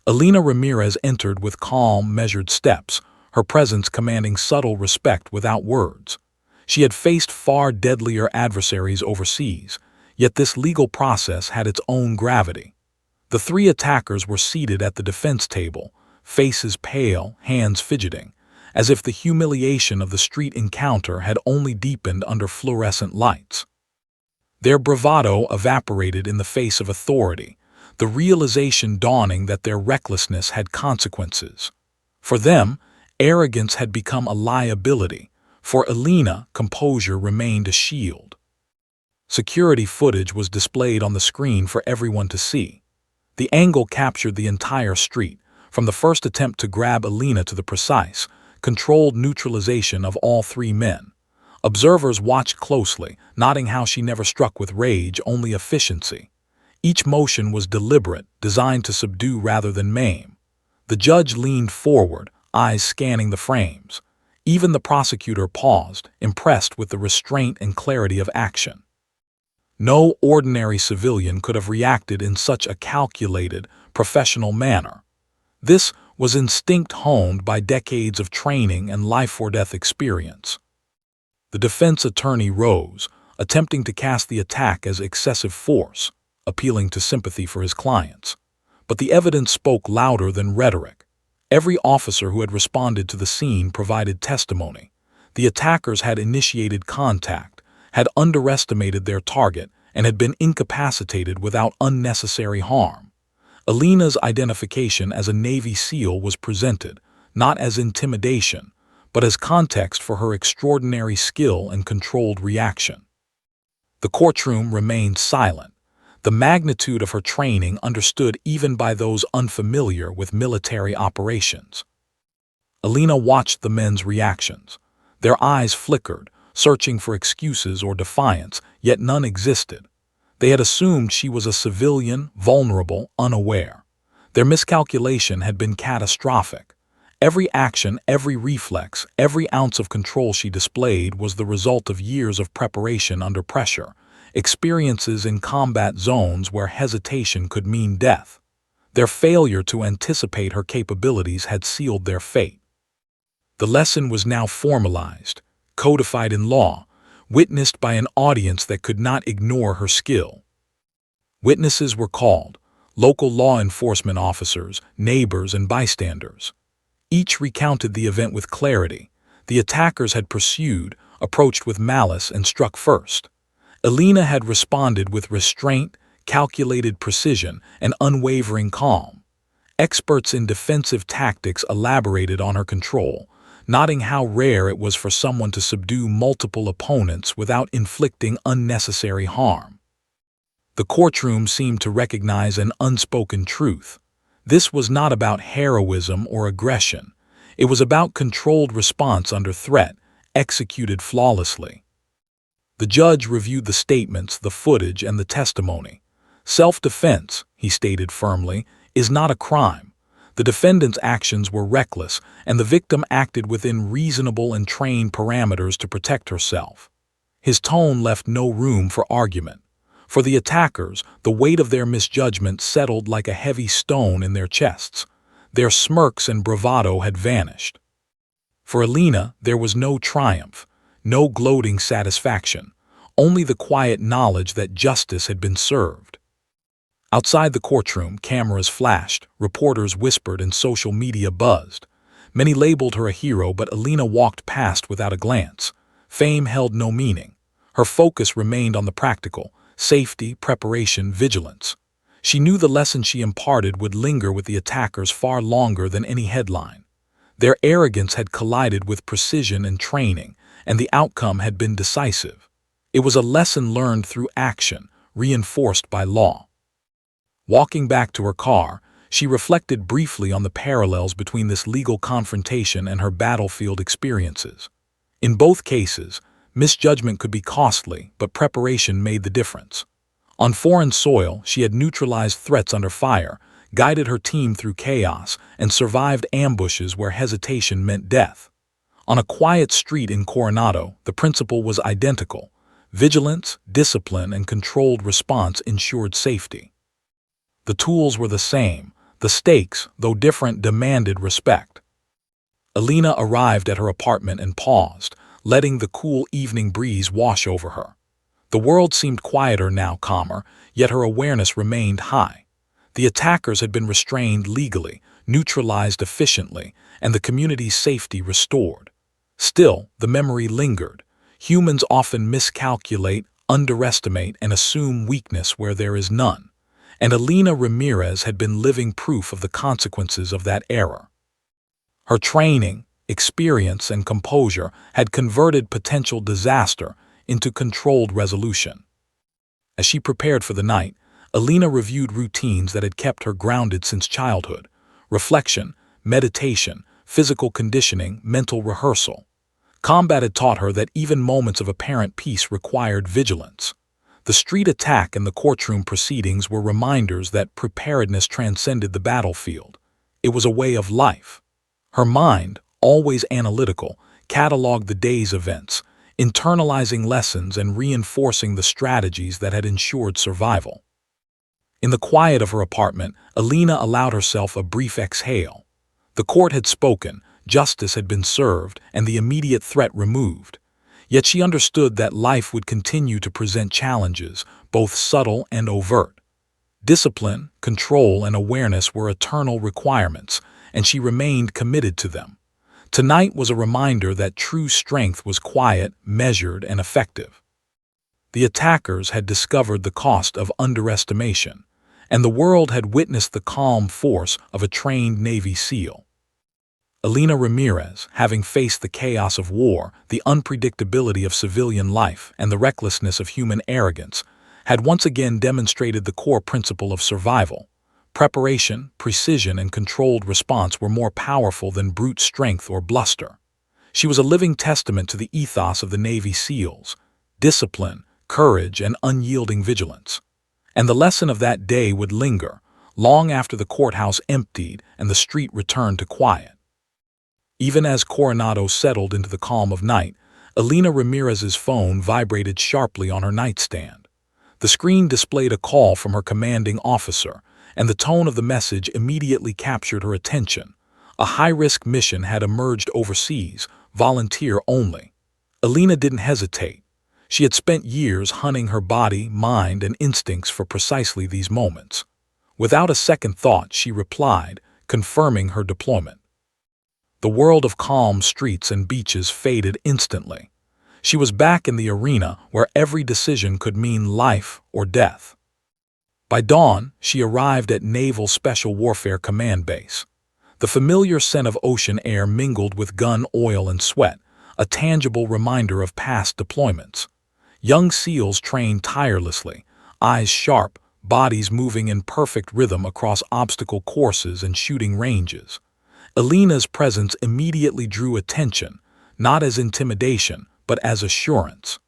Alina Ramirez entered with calm, measured steps, her presence commanding subtle respect without words. She had faced far deadlier adversaries overseas, yet this legal process had its own gravity. The three attackers were seated at the defense table, faces pale, hands fidgeting, as if the humiliation of the street encounter had only deepened under fluorescent lights. Their bravado evaporated in the face of authority, the realization dawning that their recklessness had consequences. For them, arrogance had become a liability. For Alina, composure remained a shield. Security footage was displayed on the screen for everyone to see. The angle captured the entire street, from the first attempt to grab Alina to the precise, controlled neutralization of all three men. Observers watched closely, noting how she never struck with rage, only efficiency. Each motion was deliberate, designed to subdue rather than maim. The judge leaned forward, eyes scanning the frames. Even the prosecutor paused, impressed with the restraint and clarity of action. No ordinary civilian could have reacted in such a calculated, professional manner. This was instinct honed by decades of training and life-or-death experience. The defense attorney rose, attempting to cast the attack as excessive force, appealing to sympathy for his clients. But the evidence spoke louder than rhetoric. Every officer who had responded to the scene provided testimony. The attackers had initiated contact, had underestimated their target, and had been incapacitated without unnecessary harm. Alina's identification as a Navy SEAL was presented, not as intimidation, but as context for her extraordinary skill and controlled reaction. The courtroom remained silent, the magnitude of her training understood even by those unfamiliar with military operations. Alina watched the men's reactions. Their eyes flickered, searching for excuses or defiance, yet none existed. They had assumed she was a civilian, vulnerable, unaware. Their miscalculation had been catastrophic. Every action, every reflex, every ounce of control she displayed was the result of years of preparation under pressure, experiences in combat zones where hesitation could mean death. Their failure to anticipate her capabilities had sealed their fate. The lesson was now formalized, codified in law, witnessed by an audience that could not ignore her skill. Witnesses were called, local law enforcement officers, neighbors, and bystanders. Each recounted the event with clarity. The attackers had pursued, approached with malice, and struck first. Alina had responded with restraint, calculated precision, and unwavering calm. Experts in defensive tactics elaborated on her control, noting how rare it was for someone to subdue multiple opponents without inflicting unnecessary harm. The courtroom seemed to recognize an unspoken truth. This was not about heroism or aggression. It was about controlled response under threat, executed flawlessly. The judge reviewed the statements, the footage, and the testimony. Self-defense, he stated firmly, is not a crime. The defendant's actions were reckless, and the victim acted within reasonable and trained parameters to protect herself. His tone left no room for argument. For the attackers, the weight of their misjudgment settled like a heavy stone in their chests. Their smirks and bravado had vanished. For Alina, there was no triumph, no gloating satisfaction, only the quiet knowledge that justice had been served. Outside the courtroom, cameras flashed, reporters whispered, and social media buzzed. Many labeled her a hero, but Alina walked past without a glance. Fame held no meaning. Her focus remained on the practical: safety, preparation, vigilance. She knew the lesson she imparted would linger with the attackers far longer than any headline. Their arrogance had collided with precision and training, and the outcome had been decisive. It was a lesson learned through action, reinforced by law. Walking back to her car, she reflected briefly on the parallels between this legal confrontation and her battlefield experiences. In both cases, misjudgment could be costly, but preparation made the difference. On foreign soil, she had neutralized threats under fire, guided her team through chaos, and survived ambushes where hesitation meant death. On a quiet street in Coronado, the principle was identical: vigilance, discipline, and controlled response ensured safety. The tools were the same. The stakes, though different, demanded respect. Alina arrived at her apartment and paused, letting the cool evening breeze wash over her. The world seemed quieter now, calmer, yet her awareness remained high. The attackers had been restrained legally, neutralized efficiently, and the community's safety restored. Still, the memory lingered. Humans often miscalculate, underestimate, and assume weakness where there is none. And Alina Ramirez had been living proof of the consequences of that error. Her training, experience, and composure had converted potential disaster into controlled resolution. As she prepared for the night, Alina reviewed routines that had kept her grounded since childhood: reflection, meditation, physical conditioning, mental rehearsal. Combat had taught her that even moments of apparent peace required vigilance. The street attack and the courtroom proceedings were reminders that preparedness transcended the battlefield. It was a way of life. Her mind, always analytical, cataloged the day's events, internalizing lessons and reinforcing the strategies that had ensured survival. In the quiet of her apartment, Alina allowed herself a brief exhale. The court had spoken, justice had been served, and the immediate threat removed. Yet she understood that life would continue to present challenges, both subtle and overt. Discipline, control, and awareness were eternal requirements, and she remained committed to them. Tonight was a reminder that true strength was quiet, measured, and effective. The attackers had discovered the cost of underestimation, and the world had witnessed the calm force of a trained Navy SEAL. Alina Ramirez, having faced the chaos of war, the unpredictability of civilian life, and the recklessness of human arrogance, had once again demonstrated the core principle of survival. Preparation, precision, and controlled response were more powerful than brute strength or bluster. She was a living testament to the ethos of the Navy SEALs: discipline, courage, and unyielding vigilance. And the lesson of that day would linger, long after the courthouse emptied and the street returned to quiet. Even as Coronado settled into the calm of night, Alina Ramirez's phone vibrated sharply on her nightstand. The screen displayed a call from her commanding officer, and the tone of the message immediately captured her attention. A high-risk mission had emerged overseas, volunteer only. Alina didn't hesitate. She had spent years hunting her body, mind, and instincts for precisely these moments. Without a second thought, she replied, confirming her deployment. The world of calm streets and beaches faded instantly. She was back in the arena where every decision could mean life or death. By dawn, she arrived at Naval Special Warfare Command Base. The familiar scent of ocean air mingled with gun oil and sweat, a tangible reminder of past deployments. Young SEALs trained tirelessly, eyes sharp, bodies moving in perfect rhythm across obstacle courses and shooting ranges. Alina's presence immediately drew attention, not as intimidation, but as assurance.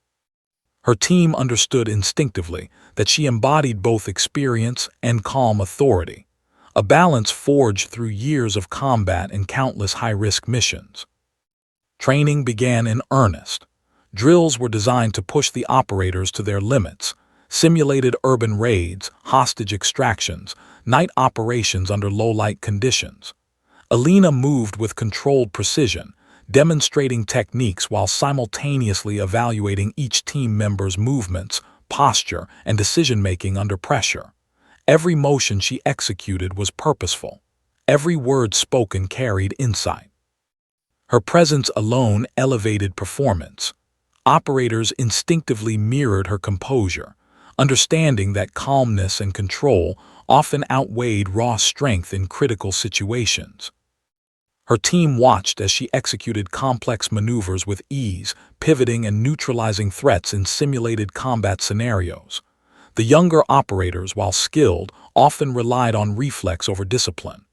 Her team understood instinctively that she embodied both experience and calm authority, a balance forged through years of combat and countless high-risk missions. Training began in earnest. Drills were designed to push the operators to their limits, simulated urban raids, hostage extractions, night operations under low-light conditions. Alina moved with controlled precision, demonstrating techniques while simultaneously evaluating each team member's movements, posture, and decision-making under pressure. Every motion she executed was purposeful. Every word spoken carried insight. Her presence alone elevated performance. Operators instinctively mirrored her composure, understanding that calmness and control often outweighed raw strength in critical situations. Her team watched as she executed complex maneuvers with ease, pivoting and neutralizing threats in simulated combat scenarios. The younger operators, while skilled, often relied on reflex over discipline.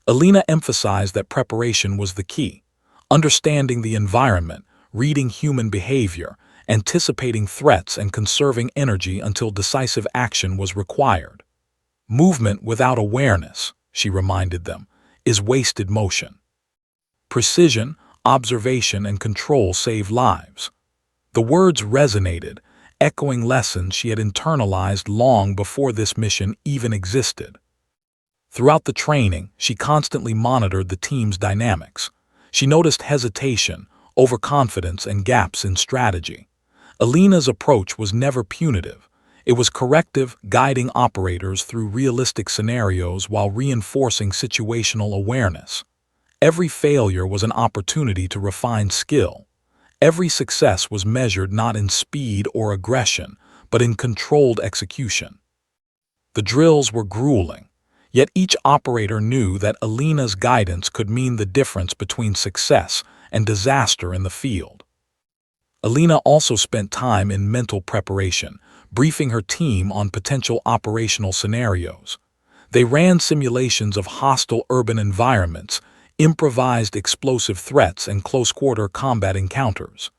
Alina emphasized that preparation was the key, understanding the environment, reading human behavior, anticipating threats, and conserving energy until decisive action was required. Movement without awareness, she reminded them, is wasted motion. Precision, observation, and control save lives. The words resonated, echoing lessons she had internalized long before this mission even existed. Throughout the training, she constantly monitored the team's dynamics. She noticed hesitation, overconfidence, and gaps in strategy. Alina's approach was never punitive. It was corrective, guiding operators through realistic scenarios while reinforcing situational awareness. Every failure was an opportunity to refine skill. Every success was measured not in speed or aggression, but in controlled execution. The drills were grueling, yet each operator knew that Alina's guidance could mean the difference between success and disaster in the field. Alina also spent time in mental preparation, briefing her team on potential operational scenarios. They ran simulations of hostile urban environments, improvised explosive threats, and close-quarter combat encounters.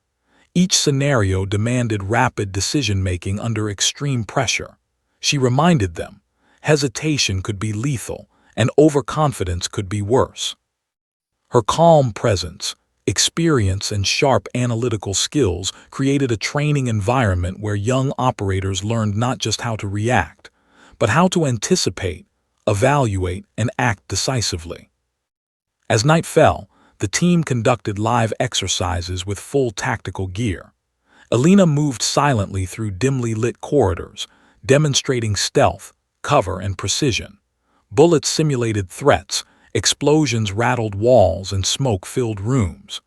Each scenario demanded rapid decision-making under extreme pressure. She reminded them, hesitation could be lethal, and overconfidence could be worse. Her calm presence, experience, and sharp analytical skills created a training environment where young operators learned not just how to react, but how to anticipate, evaluate, and act decisively. As night fell, the team conducted live exercises with full tactical gear. Alina moved silently through dimly lit corridors, demonstrating stealth, cover, and precision. Bullets simulated threats, explosions rattled walls, and smoke filled rooms.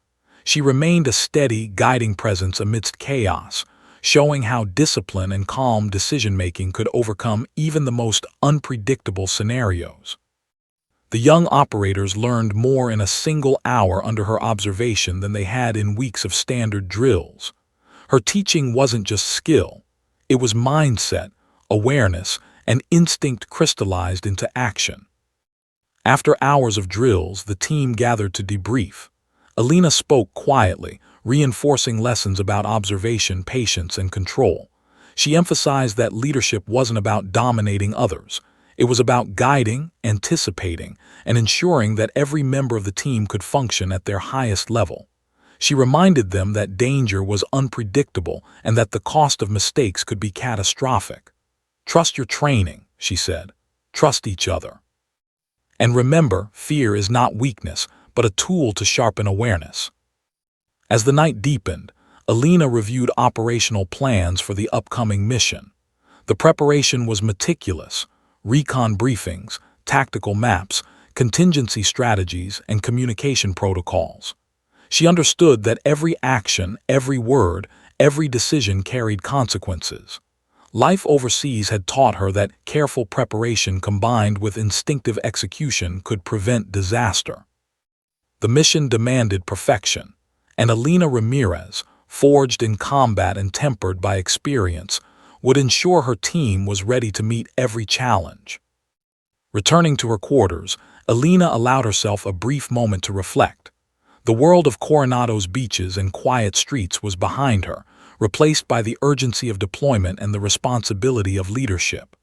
She remained a steady, guiding presence amidst chaos, showing how discipline and calm decision-making could overcome even the most unpredictable scenarios. The young operators learned more in a single hour under her observation than they had in weeks of standard drills. Her teaching wasn't just skill, it was mindset, awareness, and instinct crystallized into action. After hours of drills, the team gathered to debrief. Alina spoke quietly, reinforcing lessons about observation, patience, and control. She emphasized that leadership wasn't about dominating others. It was about guiding, anticipating, and ensuring that every member of the team could function at their highest level. She reminded them that danger was unpredictable and that the cost of mistakes could be catastrophic. Trust your training, she said. Trust each other. And remember, fear is not weakness, but a tool to sharpen awareness. As the night deepened, Alina reviewed operational plans for the upcoming mission. The preparation was meticulous: recon briefings, tactical maps, contingency strategies, and communication protocols. She understood that every action, every word, every decision carried consequences. Life overseas had taught her that careful preparation combined with instinctive execution could prevent disaster. The mission demanded perfection, and Alina Ramirez, forged in combat and tempered by experience, would ensure her team was ready to meet every challenge. Returning to her quarters, Alina allowed herself a brief moment to reflect. The world of Coronado's beaches and quiet streets was behind her, replaced by the urgency of deployment and the responsibility of leadership.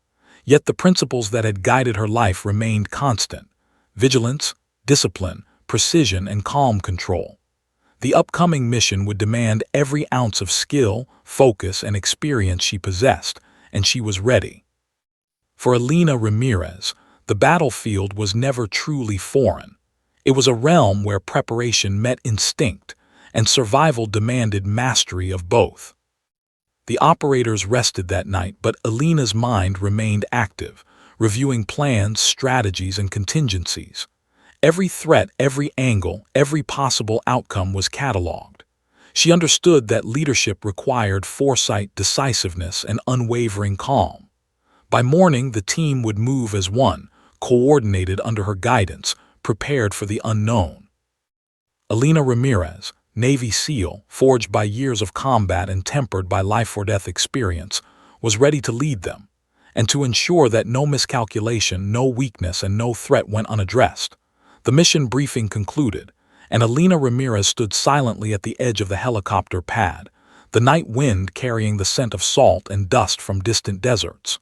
Yet the principles that had guided her life remained constant: vigilance, discipline, precision, and calm control. The upcoming mission would demand every ounce of skill, focus, and experience she possessed, and she was ready. For Alina Ramirez, the battlefield was never truly foreign. It was a realm where preparation met instinct, and survival demanded mastery of both. The operators rested that night, but Alina's mind remained active, reviewing plans, strategies, and contingencies. Every threat, every angle, every possible outcome was catalogued. She understood that leadership required foresight, decisiveness, and unwavering calm. By morning, the team would move as one, coordinated under her guidance, prepared for the unknown. Alina Ramirez, Navy SEAL, forged by years of combat and tempered by life-or-death experience, was ready to lead them, and to ensure that no miscalculation, no weakness, and no threat went unaddressed. The mission briefing concluded, and Alina Ramirez stood silently at the edge of the helicopter pad, the night wind carrying the scent of salt and dust from distant deserts.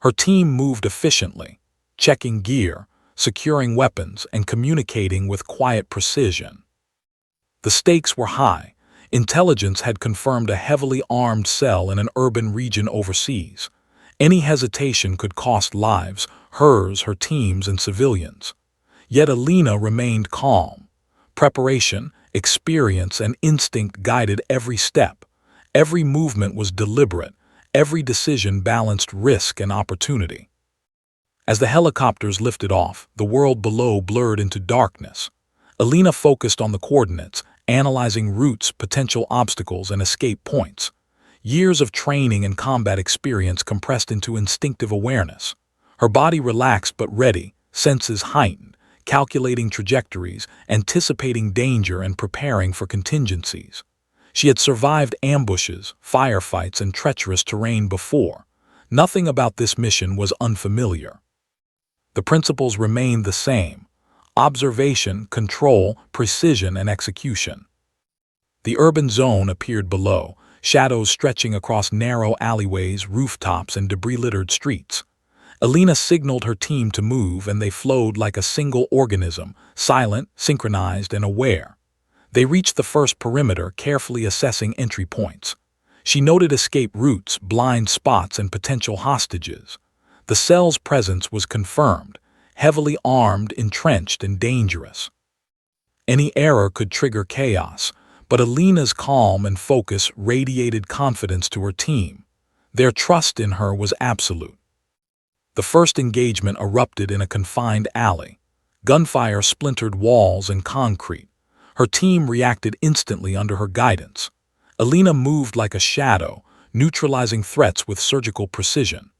Her team moved efficiently, checking gear, securing weapons, and communicating with quiet precision. The stakes were high. Intelligence had confirmed a heavily armed cell in an urban region overseas. Any hesitation could cost lives, hers, her team's, and civilians. Yet Alina remained calm. Preparation, experience, and instinct guided every step. Every movement was deliberate. Every decision balanced risk and opportunity. As the helicopters lifted off, the world below blurred into darkness. Alina focused on the coordinates, analyzing routes, potential obstacles, and escape points. Years of training and combat experience compressed into instinctive awareness. Her body relaxed but ready, senses heightened, calculating trajectories, anticipating danger, and preparing for contingencies. She had survived ambushes, firefights, and treacherous terrain before. Nothing about this mission was unfamiliar. The principles remained the same: observation, control, precision, and execution. The urban zone appeared below, shadows stretching across narrow alleyways, rooftops, and debris-littered streets. Alina signaled her team to move, and they flowed like a single organism, silent, synchronized, and aware. They reached the first perimeter, carefully assessing entry points. She noted escape routes, blind spots, and potential hostages. The cell's presence was confirmed: heavily armed, entrenched, and dangerous. Any error could trigger chaos, but Alina's calm and focus radiated confidence to her team. Their trust in her was absolute. The first engagement erupted in a confined alley. Gunfire splintered walls and concrete. Her team reacted instantly under her guidance. Alina moved like a shadow, neutralizing threats with surgical precision.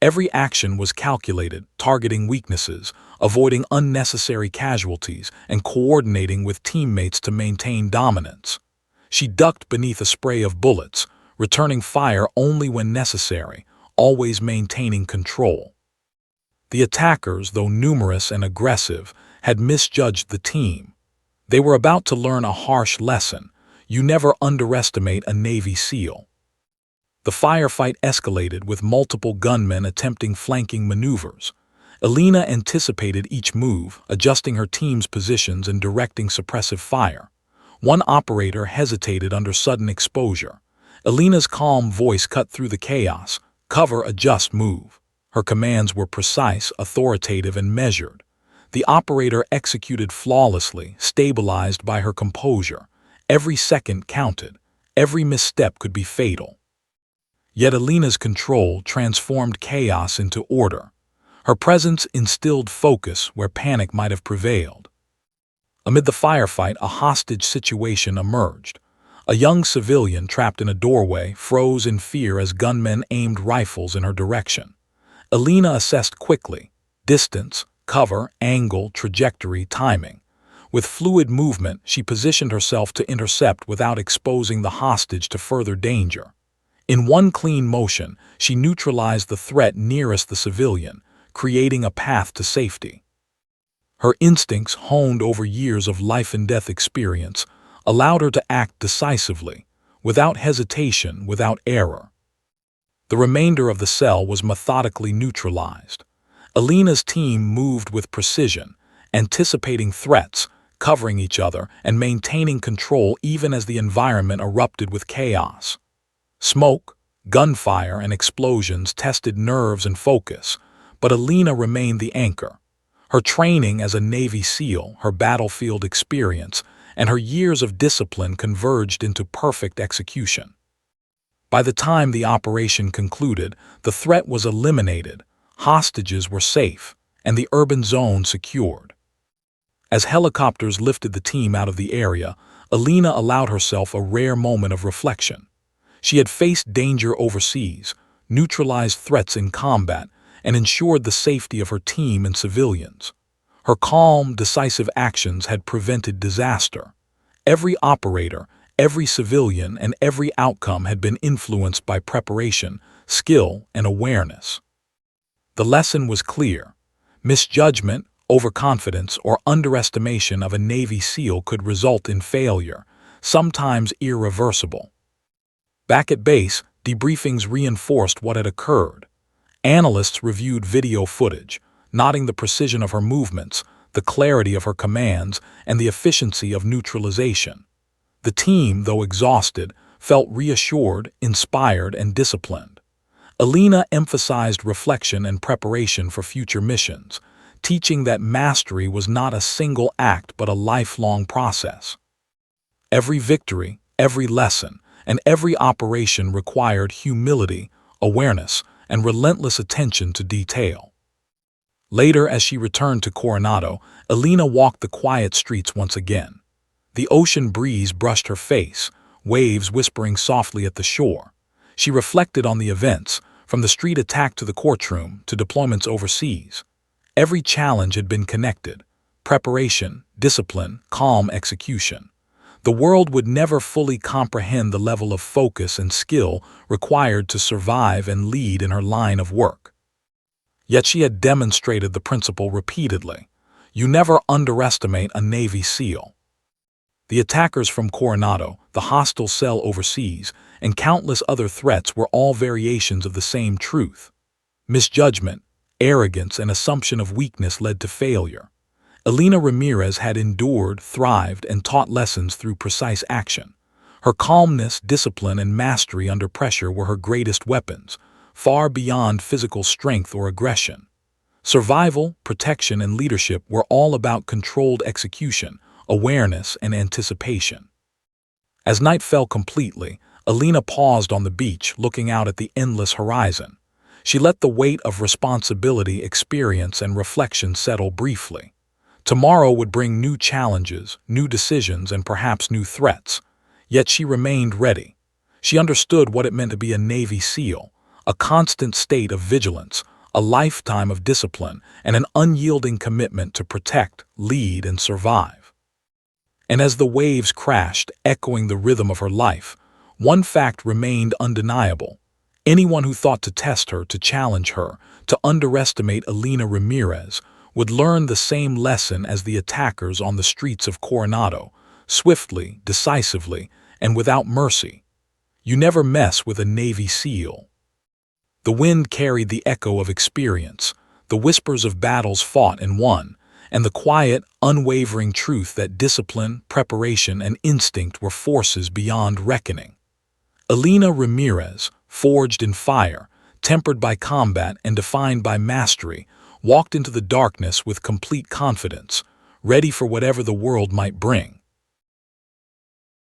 Every action was calculated, targeting weaknesses, avoiding unnecessary casualties, and coordinating with teammates to maintain dominance. She ducked beneath a spray of bullets, returning fire only when necessary, always maintaining control. The attackers, though numerous and aggressive, had misjudged the team. They were about to learn a harsh lesson: you never underestimate a Navy SEAL. The firefight escalated, with multiple gunmen attempting flanking maneuvers. Alina anticipated each move, adjusting her team's positions and directing suppressive fire. One operator hesitated under sudden exposure. Alina's calm voice cut through the chaos: cover, adjust, move. Her commands were precise, authoritative, and measured. The operator executed flawlessly, stabilized by her composure. Every second counted. Every misstep could be fatal. Yet Alina's control transformed chaos into order. Her presence instilled focus where panic might have prevailed. Amid the firefight, a hostage situation emerged. A young civilian trapped in a doorway froze in fear as gunmen aimed rifles in her direction. Alina assessed quickly: distance, cover, angle, trajectory, timing. With fluid movement, she positioned herself to intercept without exposing the hostage to further danger. In one clean motion, she neutralized the threat nearest the civilian, creating a path to safety. Her instincts, honed over years of life-and-death experience, allowed her to act decisively, without hesitation, without error. The remainder of the cell was methodically neutralized. Alina's team moved with precision, anticipating threats, covering each other, and maintaining control even as the environment erupted with chaos. Smoke, Gunfire and explosions tested nerves and focus, but Alina remained the anchor. Her training as a Navy SEAL, her battlefield experience, and her years of discipline converged into perfect execution. By the time the operation concluded, the threat was eliminated, hostages were safe, and the urban zone secured. As helicopters lifted the team out of the area, Alina allowed herself a rare moment of reflection. She had faced danger overseas, neutralized threats in combat, and ensured the safety of her team and civilians. Her calm, decisive actions had prevented disaster. Every operator, every civilian, and every outcome had been influenced by preparation, skill, and awareness. The lesson was clear. Misjudgment, overconfidence, or underestimation of a Navy SEAL could result in failure, sometimes irreversible. Back at base, debriefings reinforced what had occurred. Analysts reviewed video footage, noting the precision of her movements, the clarity of her commands, and the efficiency of neutralization. The team, though exhausted, felt reassured, inspired, and disciplined. Alina emphasized reflection and preparation for future missions, teaching that mastery was not a single act but a lifelong process. Every victory, every lesson, and every operation required humility, awareness, and relentless attention to detail. Later, as she returned to Coronado, Alina walked the quiet streets once again. The ocean breeze brushed her face, waves whispering softly at the shore. She reflected on the events, from the street attack to the courtroom to deployments overseas. Every challenge had been connected: preparation, discipline, calm execution. The world would never fully comprehend the level of focus and skill required to survive and lead in her line of work. Yet she had demonstrated the principle repeatedly. You never underestimate a Navy SEAL. The attackers from Coronado, the hostile cell overseas, and countless other threats were all variations of the same truth. Misjudgment, arrogance, and assumption of weakness led to failure. Alina Ramirez had endured, thrived, and taught lessons through precise action. Her calmness, discipline, and mastery under pressure were her greatest weapons, far beyond physical strength or aggression. Survival, protection, and leadership were all about controlled execution, awareness, and anticipation. As night fell completely, Alina paused on the beach, looking out at the endless horizon. She let the weight of responsibility, experience, and reflection settle briefly. Tomorrow would bring new challenges, new decisions, and perhaps new threats. Yet she remained ready. She understood what it meant to be a Navy SEAL, a constant state of vigilance, a lifetime of discipline, and an unyielding commitment to protect, lead, and survive. And as the waves crashed, echoing the rhythm of her life, one fact remained undeniable. Anyone who thought to test her, to challenge her, to underestimate Alina Ramirez, would learn the same lesson as the attackers on the streets of Coronado, swiftly, decisively, and without mercy. You never mess with a Navy SEAL. The wind carried the echo of experience, the whispers of battles fought and won, and the quiet, unwavering truth that discipline, preparation, and instinct were forces beyond reckoning. Alina Ramirez, forged in fire, tempered by combat, and defined by mastery, walked into the darkness with complete confidence, ready for whatever the world might bring.